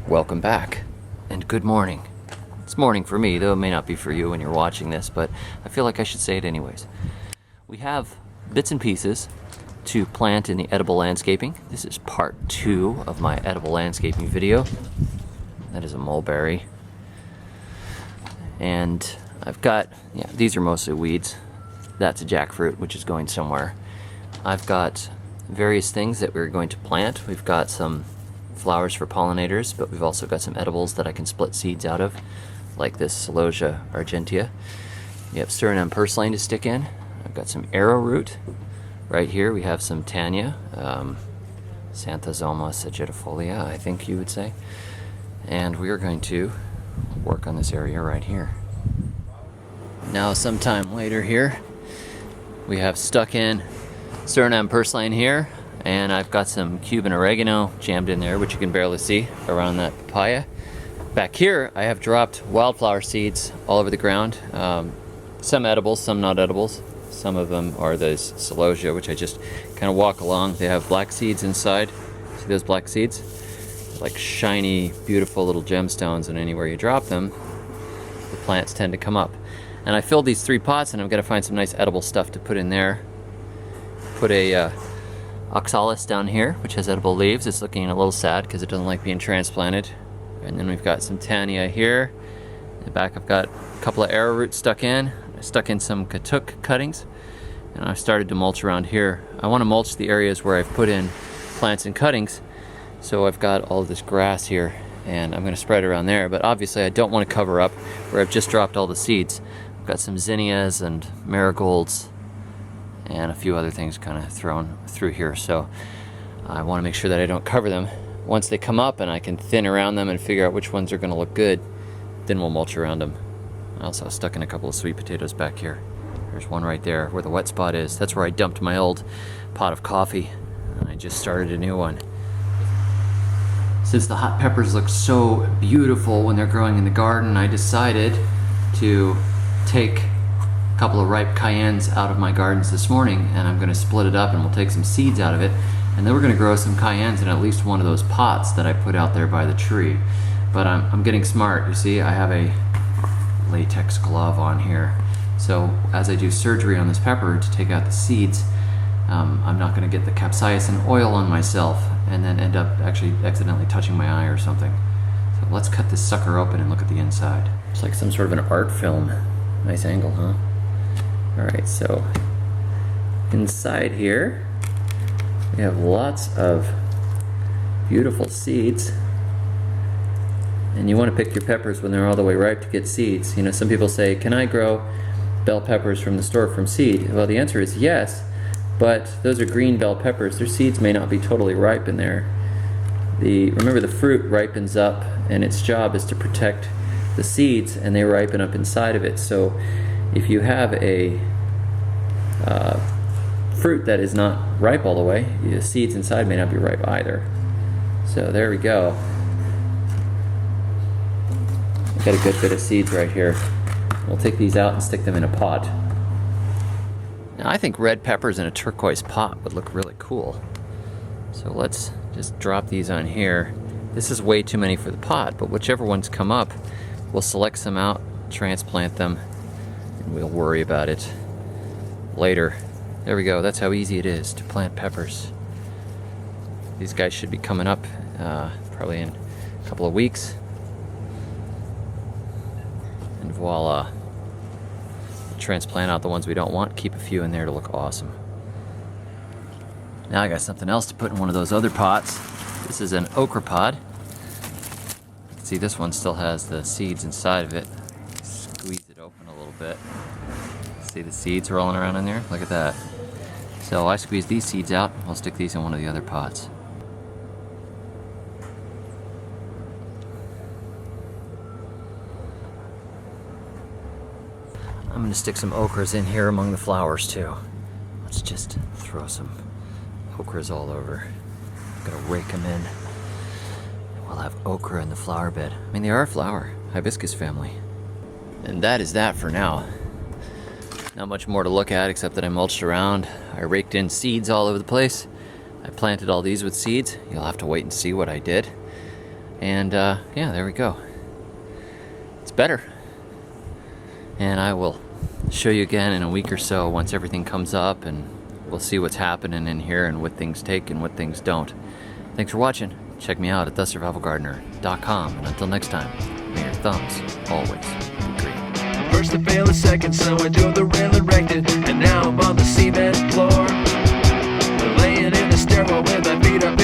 Welcome back, and good morning. It's morning for me, though it may not be for you when you're watching this, but I feel like I should say it anyways. We have bits and pieces to plant in the edible landscaping. This is part 2 of my edible landscaping video. That is a mulberry. And I've got, these are mostly weeds. That's a jackfruit, which is going somewhere. I've got various things that we're going to plant. We've got some flowers for pollinators, but we've also got some edibles that I can split seeds out of, like this Celosia argentea. You have Surinam purslane to stick in. I've got some arrowroot. Right here we have some tannia, Xanthosoma sagittifolia, I think you would say. And we are going to work on this area right here. Now sometime later here, we have stuck in Surinam purslane here, and I've got some Cuban oregano jammed in there, which you can barely see around that papaya. Back here, I have dropped wildflower seeds all over the ground. Some edibles, some not edibles. Some of them are those Celosia, which I just kind of walk along. They have black seeds inside. See those black seeds? Like shiny, beautiful little gemstones, and anywhere you drop them, the plants tend to come up. And I filled these 3 pots, and I'm gonna find some nice edible stuff to put in there. Put a oxalis down here, which has edible leaves. It's looking a little sad because it doesn't like being transplanted. And then we've got some tannia here. In the back I've got a couple of arrowroot stuck in. I stuck in some katuk cuttings, and I've started to mulch around here. I want to mulch the areas where I've put in plants and cuttings, so I've got all of this grass here, and I'm going to spread it around there. But obviously I don't want to cover up where I've just dropped all the seeds. I've got some zinnias and marigolds and a few other things kind of thrown through here, so I want to make sure that I don't cover them. Once they come up and I can thin around them and figure out which ones are going to look good, then we'll mulch around them. I also stuck in a couple of sweet potatoes back here. There's one right there where the wet spot is. That's where I dumped my old pot of coffee, and I just started a new one. Since the hot peppers look so beautiful when they're growing in the garden, I decided to take a couple of ripe cayennes out of my gardens this morning, and I'm going to split it up, and we'll take some seeds out of it, and then we're going to grow some cayennes in at least one of those pots that I put out there by the tree. But I'm getting smart. You see, I have a latex glove on here, so as I do surgery on this pepper to take out the seeds, I'm not going to get the capsaicin oil on myself and then end up actually accidentally touching my eye or something. So let's cut this sucker open and look at the inside. It's like some sort of an art film. Nice angle, huh? Alright, so inside here we have lots of beautiful seeds, and you want to pick your peppers when they're all the way ripe to get seeds. You know, some people say, can I grow bell peppers from the store from seed? Well, the answer is yes, but those are green bell peppers. Their seeds may not be totally ripe in there. Remember, the fruit ripens up, and its job is to protect the seeds, and they ripen up inside of it. So if you have a fruit that is not ripe all the way, the seeds inside may not be ripe either. So there we go. I've got a good bit of seeds right here. We'll take these out and stick them in a pot. Now I think red peppers in a turquoise pot would look really cool. So let's just drop these on here. This is way too many for the pot, but whichever ones come up, we'll select some out, transplant them, and we'll worry about it later. There we go. That's how easy it is to plant peppers. These guys should be coming up probably in a couple of weeks. And voila. Transplant out the ones we don't want, keep a few in there to look awesome. Now I got something else to put in one of those other pots. This is an okra pod. See, this one still has the seeds inside of it. Squeeze it open a little bit. See the seeds rolling around in there? Look at that. So I squeeze these seeds out. I'll stick these in one of the other pots. I'm going to stick some okras in here among the flowers too. Let's just throw some okras all over. I'm going to rake them in. We'll have okra in the flower bed. I mean, they are a flower. Hibiscus family. And that is that for now. Not much more to look at except that I mulched around. I raked in seeds all over the place. I planted all these with seeds. You'll have to wait and see what I did. And yeah, there we go. It's better. And I will show you again in a week or so once everything comes up, and we'll see what's happening in here and what things take and what things don't. Thanks for watching. Check me out at thesurvivalgardener.com. And until next time, may your thumbs always be green. First I failed a second, so I drove the rail erected, and now I'm on the cement floor. Laying in the stairwell with my feet up